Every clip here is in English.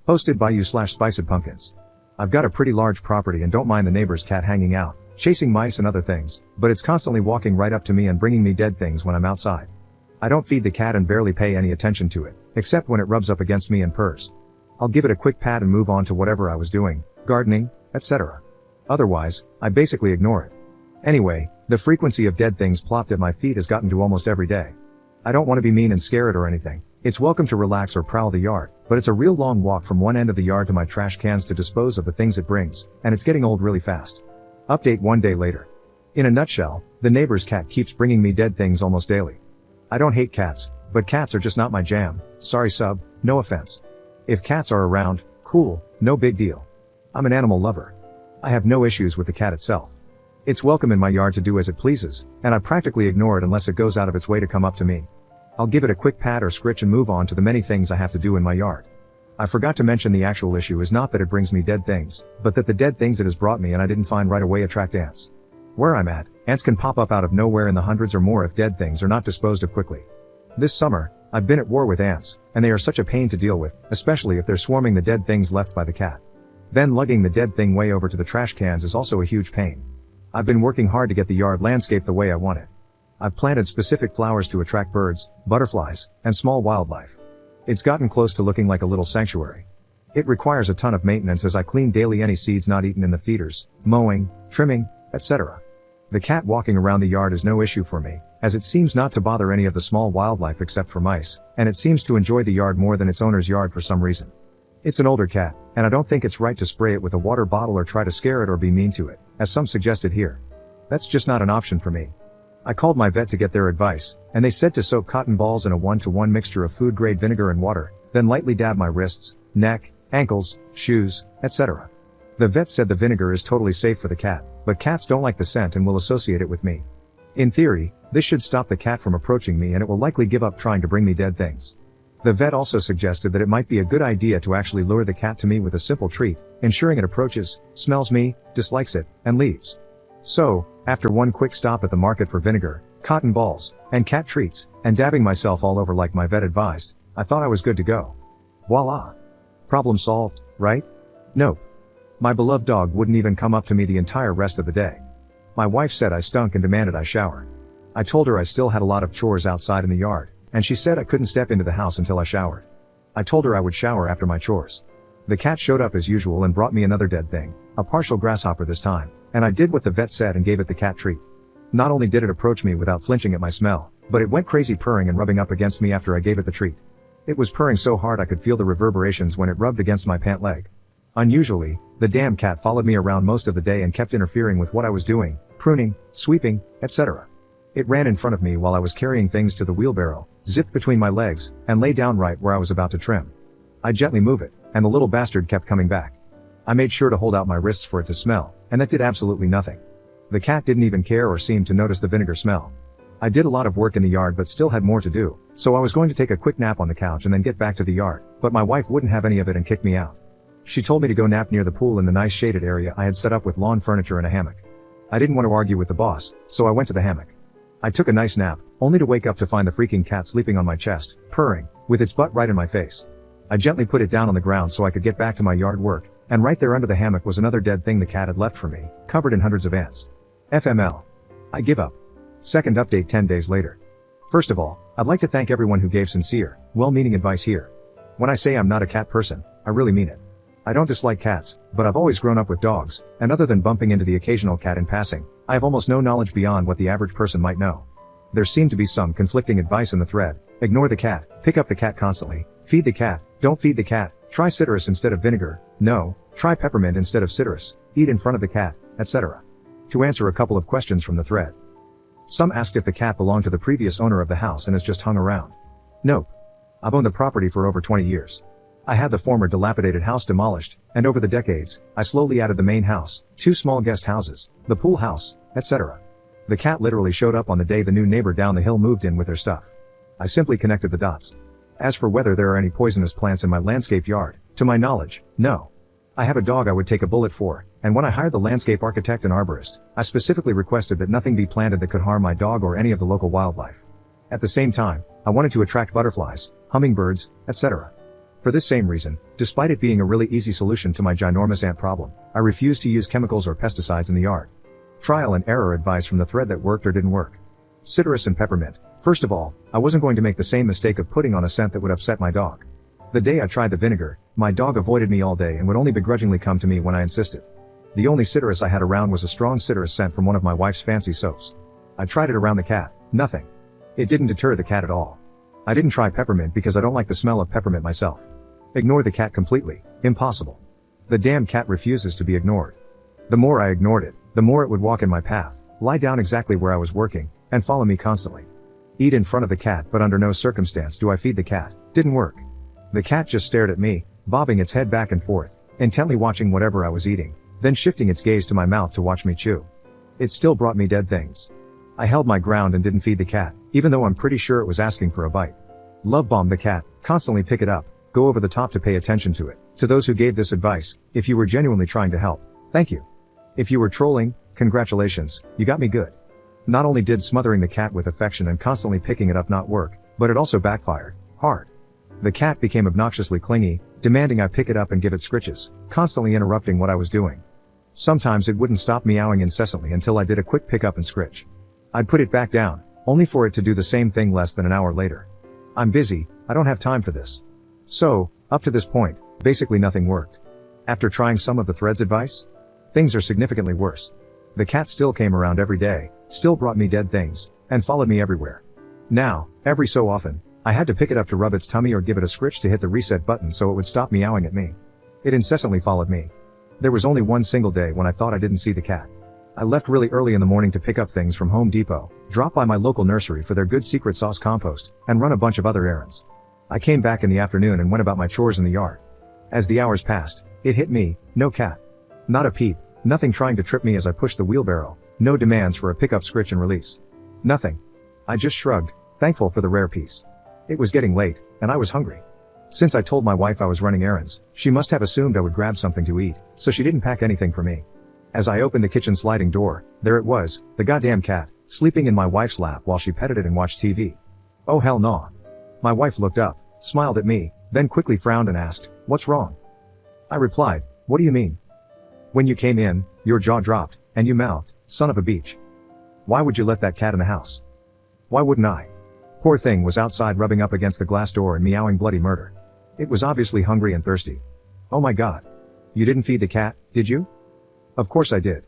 Hosted by you/Spiced Pumpkins. I've got a pretty large property and don't mind the neighbor's cat hanging out, chasing mice and other things, but it's constantly walking right up to me and bringing me dead things when I'm outside. I don't feed the cat and barely pay any attention to it, except when it rubs up against me and purrs. I'll give it a quick pat and move on to whatever I was doing, gardening, etc. Otherwise, I basically ignore it. Anyway, the frequency of dead things plopped at my feet has gotten to almost every day. I don't want to be mean and scare it or anything. It's welcome to relax or prowl the yard, but it's a real long walk from one end of the yard to my trash cans to dispose of the things it brings, and it's getting old really fast. Update 1 day later. In a nutshell, the neighbor's cat keeps bringing me dead things almost daily. I don't hate cats, but cats are just not my jam. Sorry sub, no offense. If cats are around, cool, no big deal. I'm an animal lover. I have no issues with the cat itself. It's welcome in my yard to do as it pleases, and I practically ignore it unless it goes out of its way to come up to me. I'll give it a quick pat or scritch and move on to the many things I have to do in my yard. I forgot to mention the actual issue is not that it brings me dead things, but that the dead things it has brought me and I didn't find right away attract ants. Where I'm at, ants can pop up out of nowhere in the hundreds or more if dead things are not disposed of quickly. This summer, I've been at war with ants, and they are such a pain to deal with, especially if they're swarming the dead things left by the cat. Then lugging the dead thing way over to the trash cans is also a huge pain. I've been working hard to get the yard landscaped the way I want it. I've planted specific flowers to attract birds, butterflies, and small wildlife. It's gotten close to looking like a little sanctuary. It requires a ton of maintenance as I clean daily any seeds not eaten in the feeders, mowing, trimming, etc. The cat walking around the yard is no issue for me, as it seems not to bother any of the small wildlife except for mice, and it seems to enjoy the yard more than its owner's yard for some reason. It's an older cat, and I don't think it's right to spray it with a water bottle or try to scare it or be mean to it, as some suggested here. That's just not an option for me. I called my vet to get their advice, and they said to soak cotton balls in a 1-to-1 mixture of food-grade vinegar and water, then lightly dab my wrists, neck, ankles, shoes, etc. The vet said the vinegar is totally safe for the cat, but cats don't like the scent and will associate it with me. In theory, this should stop the cat from approaching me and it will likely give up trying to bring me dead things. The vet also suggested that it might be a good idea to actually lure the cat to me with a simple treat, ensuring it approaches, smells me, dislikes it, and leaves. So, after one quick stop at the market for vinegar, cotton balls, and cat treats, and dabbing myself all over like my vet advised, I thought I was good to go. Voila! Problem solved, right? Nope. My beloved dog wouldn't even come up to me the entire rest of the day. My wife said I stunk and demanded I shower. I told her I still had a lot of chores outside in the yard, and she said I couldn't step into the house until I showered. I told her I would shower after my chores. The cat showed up as usual and brought me another dead thing, a partial grasshopper this time, and I did what the vet said and gave it the cat treat. Not only did it approach me without flinching at my smell, but it went crazy purring and rubbing up against me after I gave it the treat. It was purring so hard I could feel the reverberations when it rubbed against my pant leg. Unusually, the damn cat followed me around most of the day and kept interfering with what I was doing, pruning, sweeping, etc. It ran in front of me while I was carrying things to the wheelbarrow, zipped between my legs, and lay down right where I was about to trim. I gently move it, and the little bastard kept coming back. I made sure to hold out my wrists for it to smell, and that did absolutely nothing. The cat didn't even care or seem to notice the vinegar smell. I did a lot of work in the yard but still had more to do, so I was going to take a quick nap on the couch and then get back to the yard, but my wife wouldn't have any of it and kicked me out. She told me to go nap near the pool in the nice shaded area I had set up with lawn furniture and a hammock. I didn't want to argue with the boss, so I went to the hammock. I took a nice nap, only to wake up to find the freaking cat sleeping on my chest, purring, with its butt right in my face. I gently put it down on the ground so I could get back to my yard work, and right there under the hammock was another dead thing the cat had left for me, covered in hundreds of ants. FML. I give up. Second update 10 days later. First of all, I'd like to thank everyone who gave sincere, well-meaning advice here. When I say I'm not a cat person, I really mean it. I don't dislike cats, but I've always grown up with dogs, and other than bumping into the occasional cat in passing, I have almost no knowledge beyond what the average person might know. There seemed to be some conflicting advice in the thread. Ignore the cat, pick up the cat constantly, feed the cat, don't feed the cat, try citrus instead of vinegar, no, try peppermint instead of citrus, eat in front of the cat, etc. To answer a couple of questions from the thread. Some asked if the cat belonged to the previous owner of the house and has just hung around. Nope. I've owned the property for over 20 years. I had the former dilapidated house demolished, and over the decades, I slowly added the main house, 2 small guest houses, the pool house, etc. The cat literally showed up on the day the new neighbor down the hill moved in with their stuff. I simply connected the dots. As for whether there are any poisonous plants in my landscape yard, to my knowledge, no. I have a dog I would take a bullet for, and when I hired the landscape architect and arborist, I specifically requested that nothing be planted that could harm my dog or any of the local wildlife. At the same time, I wanted to attract butterflies, hummingbirds, etc. For this same reason, despite it being a really easy solution to my ginormous ant problem, I refuse to use chemicals or pesticides in the yard. Trial and error advice from the thread that worked or didn't work. Citrus and peppermint. First of all, I wasn't going to make the same mistake of putting on a scent that would upset my dog. The day I tried the vinegar, my dog avoided me all day and would only begrudgingly come to me when I insisted. The only citrus I had around was a strong citrus scent from one of my wife's fancy soaps. I tried it around the cat. Nothing. It didn't deter the cat at all. I didn't try peppermint because I don't like the smell of peppermint myself. Ignore the cat completely. Impossible. The damn cat refuses to be ignored. The more I ignored it, the more it would walk in my path, lie down exactly where I was working, and follow me constantly. Eat in front of the cat, but under no circumstance do I feed the cat. Didn't work. The cat just stared at me, bobbing its head back and forth, intently watching whatever I was eating, then shifting its gaze to my mouth to watch me chew. It still brought me dead things. I held my ground and didn't feed the cat, even though I'm pretty sure it was asking for a bite. Love bomb the cat, constantly pick it up, go over the top to pay attention to it. To those who gave this advice, if you were genuinely trying to help, thank you. If you were trolling, congratulations, you got me good. Not only did smothering the cat with affection and constantly picking it up not work, but it also backfired. Hard. The cat became obnoxiously clingy, demanding I pick it up and give it scritches, constantly interrupting what I was doing. Sometimes it wouldn't stop meowing incessantly until I did a quick pick up and scritch. I'd put it back down, only for it to do the same thing less than an hour later. I'm busy, I don't have time for this. So, up to this point, basically nothing worked. After trying some of the thread's advice, things are significantly worse. The cat still came around every day, still brought me dead things, and followed me everywhere. Now, every so often, I had to pick it up to rub its tummy or give it a scritch to hit the reset button so it would stop meowing at me. It incessantly followed me. There was only one single day when I thought I didn't see the cat. I left really early in the morning to pick up things from Home Depot, drop by my local nursery for their good secret sauce compost, and run a bunch of other errands. I came back in the afternoon and went about my chores in the yard. As the hours passed, it hit me, no cat. Not a peep, nothing trying to trip me as I pushed the wheelbarrow, no demands for a pickup scritch and release. Nothing. I just shrugged, thankful for the rare peace. It was getting late, and I was hungry. Since I told my wife I was running errands, she must have assumed I would grab something to eat, so she didn't pack anything for me. As I opened the kitchen sliding door, there it was, the goddamn cat, sleeping in my wife's lap while she petted it and watched TV. Oh hell no. My wife looked up, smiled at me, then quickly frowned and asked, "What's wrong?" I replied, "What do you mean?" "When you came in, your jaw dropped, and you mouthed, 'Son of a beach.' Why would you let that cat in the house?" "Why wouldn't I?" Poor thing was outside rubbing up against the glass door and meowing bloody murder. It was obviously hungry and thirsty. "Oh my god. You didn't feed the cat, did you?" "Of course I did.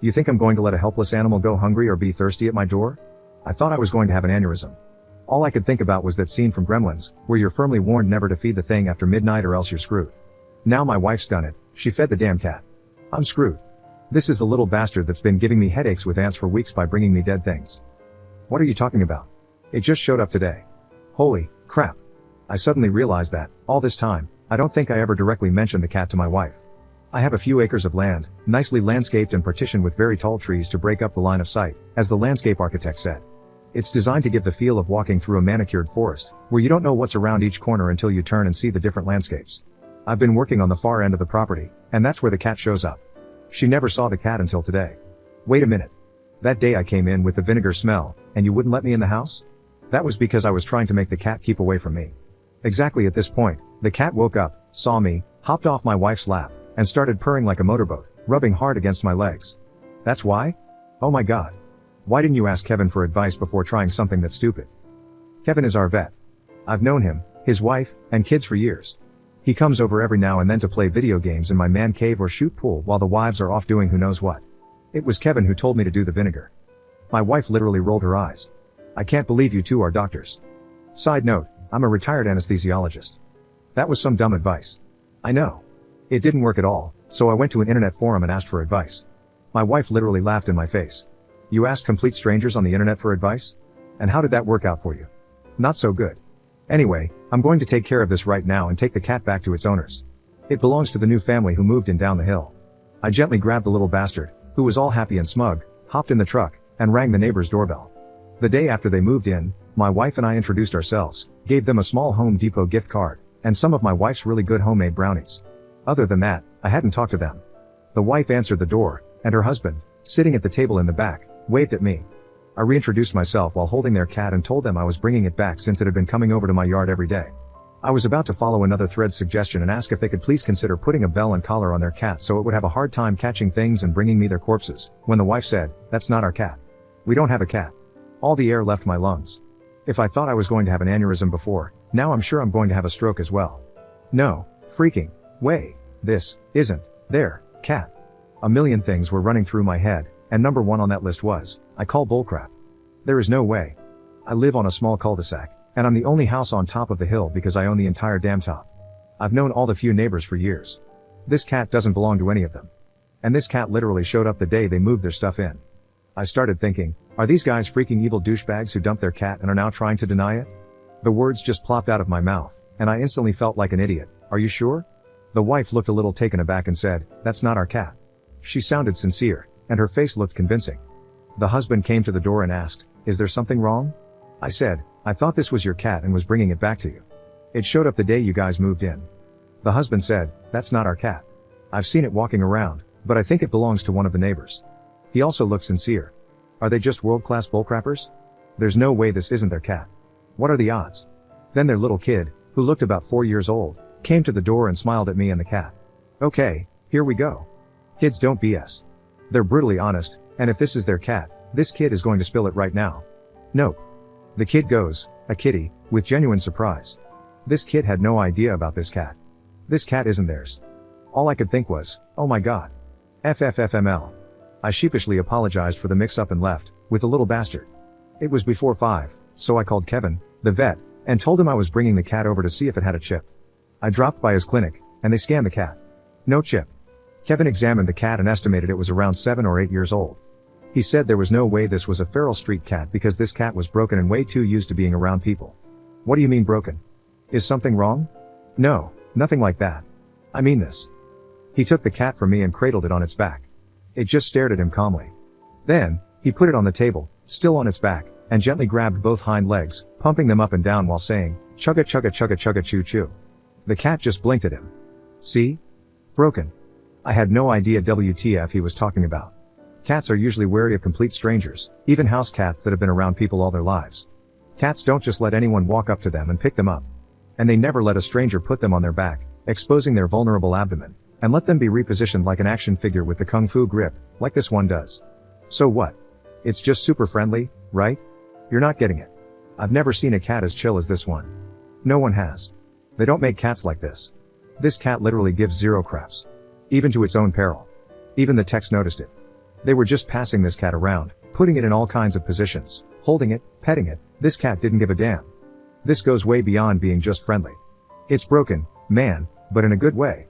You think I'm going to let a helpless animal go hungry or be thirsty at my door?" I thought I was going to have an aneurysm. All I could think about was that scene from Gremlins, where you're firmly warned never to feed the thing after midnight or else you're screwed. Now my wife's done it, she fed the damn cat. I'm screwed. This is the little bastard that's been giving me headaches with ants for weeks by bringing me dead things. What are you talking about? It just showed up today. Holy crap. I suddenly realized that, all this time, I don't think I ever directly mentioned the cat to my wife. I have a few acres of land, nicely landscaped and partitioned with very tall trees to break up the line of sight, as the landscape architect said. It's designed to give the feel of walking through a manicured forest, where you don't know what's around each corner until you turn and see the different landscapes. I've been working on the far end of the property, and that's where the cat shows up. She never saw the cat until today. Wait a minute. That day I came in with the vinegar smell, and you wouldn't let me in the house? That was because I was trying to make the cat keep away from me. Exactly at this point, the cat woke up, saw me, hopped off my wife's lap, and started purring like a motorboat, rubbing hard against my legs. That's why? Oh my god. Why didn't you ask Kevin for advice before trying something that stupid? Kevin is our vet. I've known him, his wife, and kids for years. He comes over every now and then to play video games in my man cave or shoot pool while the wives are off doing who knows what. It was Kevin who told me to do the vinegar. My wife literally rolled her eyes. I can't believe you two are doctors. Side note, I'm a retired anesthesiologist. That was some dumb advice. I know. It didn't work at all, so I went to an internet forum and asked for advice. My wife literally laughed in my face. You asked complete strangers on the internet for advice? And how did that work out for you? Not so good. Anyway, I'm going to take care of this right now and take the cat back to its owners. It belongs to the new family who moved in down the hill. I gently grabbed the little bastard, who was all happy and smug, hopped in the truck, and rang the neighbor's doorbell. The day after they moved in, my wife and I introduced ourselves, gave them a small Home Depot gift card, and some of my wife's really good homemade brownies. Other than that, I hadn't talked to them. The wife answered the door, and her husband, sitting at the table in the back, waved at me. I reintroduced myself while holding their cat and told them I was bringing it back since it had been coming over to my yard every day. I was about to follow another thread's suggestion and ask if they could please consider putting a bell and collar on their cat so it would have a hard time catching things and bringing me their corpses, when the wife said, "That's not our cat. We don't have a cat." All the air left my lungs. If I thought I was going to have an aneurysm before, now I'm sure I'm going to have a stroke as well. No, freaking way. This isn't their cat. A million things were running through my head, and number one on that list was, I call bullcrap. There is no way. I live on a small cul-de-sac, and I'm the only house on top of the hill because I own the entire damn top. I've known all the few neighbors for years. This cat doesn't belong to any of them. And this cat literally showed up the day they moved their stuff in. I started thinking, are these guys freaking evil douchebags who dumped their cat and are now trying to deny it? The words just plopped out of my mouth, and I instantly felt like an idiot. Are you sure? The wife looked a little taken aback and said, "That's not our cat." She sounded sincere, and her face looked convincing. The husband came to the door and asked, "Is there something wrong?" I said, "I thought this was your cat and was bringing it back to you. It showed up the day you guys moved in." The husband said, "That's not our cat. I've seen it walking around, but I think it belongs to one of the neighbors." He also looked sincere. Are they just world-class bullcrappers? There's no way this isn't their cat. What are the odds? Then their little kid, who looked about 4 years old, came to the door and smiled at me and the cat. Okay, here we go. Kids don't BS. They're brutally honest, and if this is their cat, this kid is going to spill it right now. Nope. The kid goes, a kitty, with genuine surprise. This kid had no idea about this cat. This cat isn't theirs. All I could think was, oh my god. FFFML. I sheepishly apologized for the mix-up and left, with the little bastard. It was before 5, so I called Kevin, the vet, and told him I was bringing the cat over to see if it had a chip. I dropped by his clinic, and they scanned the cat. No chip. Kevin examined the cat and estimated it was around 7 or 8 years old. He said there was no way this was a feral street cat because this cat was broken and way too used to being around people. What do you mean broken? Is something wrong? No, nothing like that. I mean this. He took the cat from me and cradled it on its back. It just stared at him calmly. Then, he put it on the table, still on its back, and gently grabbed both hind legs, pumping them up and down while saying, "Chugga chugga chugga chugga choo choo." The cat just blinked at him. See? Broken. I had no idea WTF he was talking about. Cats are usually wary of complete strangers, even house cats that have been around people all their lives. Cats don't just let anyone walk up to them and pick them up. And they never let a stranger put them on their back, exposing their vulnerable abdomen, and let them be repositioned like an action figure with the kung fu grip, like this one does. So what? It's just super friendly, right? You're not getting it. I've never seen a cat as chill as this one. No one has. They don't make cats like this. This cat literally gives zero craps. Even to its own peril. Even the techs noticed it. They were just passing this cat around, putting it in all kinds of positions, holding it, petting it. This cat didn't give a damn. This goes way beyond being just friendly. It's broken, man, but in a good way.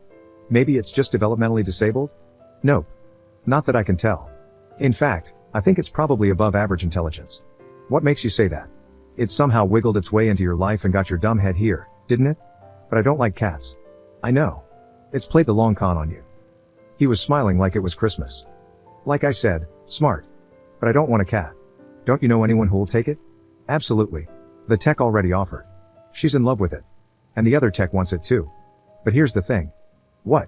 Maybe it's just developmentally disabled? Nope. Not that I can tell. In fact, I think it's probably above average intelligence. What makes you say that? It somehow wiggled its way into your life and got your dumb head here, didn't it? But I don't like cats. I know. It's played the long con on you. He was smiling like it was Christmas. Like I said, smart. But I don't want a cat. Don't you know anyone who'll take it? Absolutely. The tech already offered. She's in love with it. And the other tech wants it too. But here's the thing. What?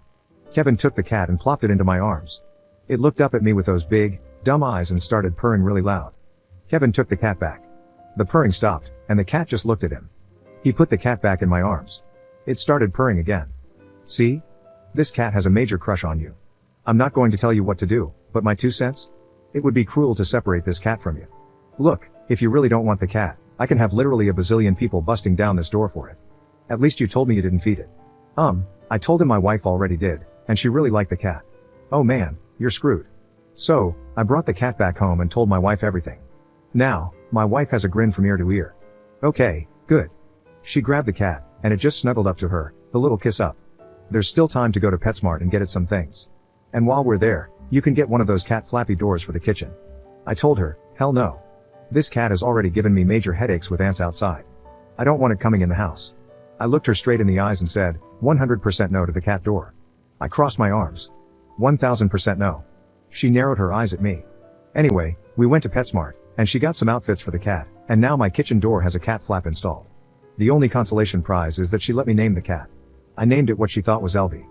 Kevin took the cat and plopped it into my arms. It looked up at me with those big, dumb eyes and started purring really loud. Kevin took the cat back. The purring stopped, and the cat just looked at him. He put the cat back in my arms. It started purring again. See? This cat has a major crush on you. I'm not going to tell you what to do, but my 2 cents? It would be cruel to separate this cat from you. Look, if you really don't want the cat, I can have literally a bazillion people busting down this door for it. At least you told me you didn't feed it. I told him my wife already did, and she really liked the cat. Oh man, you're screwed. So, I brought the cat back home and told my wife everything. Now, my wife has a grin from ear to ear. Okay, good. She grabbed the cat, and it just snuggled up to her, the little kiss up. There's still time to go to PetSmart and get it some things. And while we're there, you can get one of those cat flappy doors for the kitchen. I told her, hell no. This cat has already given me major headaches with ants outside. I don't want it coming in the house. I looked her straight in the eyes and said, 100% no to the cat door. I crossed my arms. 1000% no. She narrowed her eyes at me. Anyway, we went to PetSmart, and she got some outfits for the cat, and now my kitchen door has a cat flap installed. The only consolation prize is that she let me name the cat. I named it what she thought was Elby.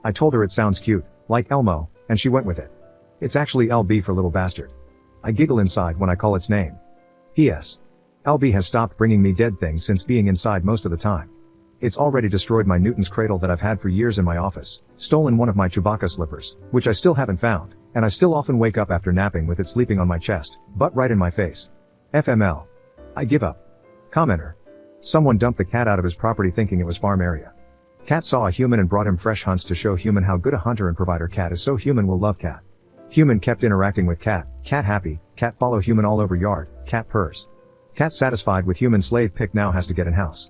I told her it sounds cute, like Elmo, and she went with it. It's actually LB for little bastard. I giggle inside when I call its name. P.S. LB has stopped bringing me dead things since being inside most of the time. It's already destroyed my Newton's cradle that I've had for years in my office, stolen one of my Chewbacca slippers, which I still haven't found, and I still often wake up after napping with it sleeping on my chest, butt right in my face. FML. I give up. Commenter. Someone dumped the cat out of his property thinking it was farm area. Cat saw a human and brought him fresh hunts to show human how good a hunter and provider cat is, so human will love cat. Human kept interacting with cat happy, cat follow human all over yard, cat purrs. Cat satisfied with human slave pick now has to get in house.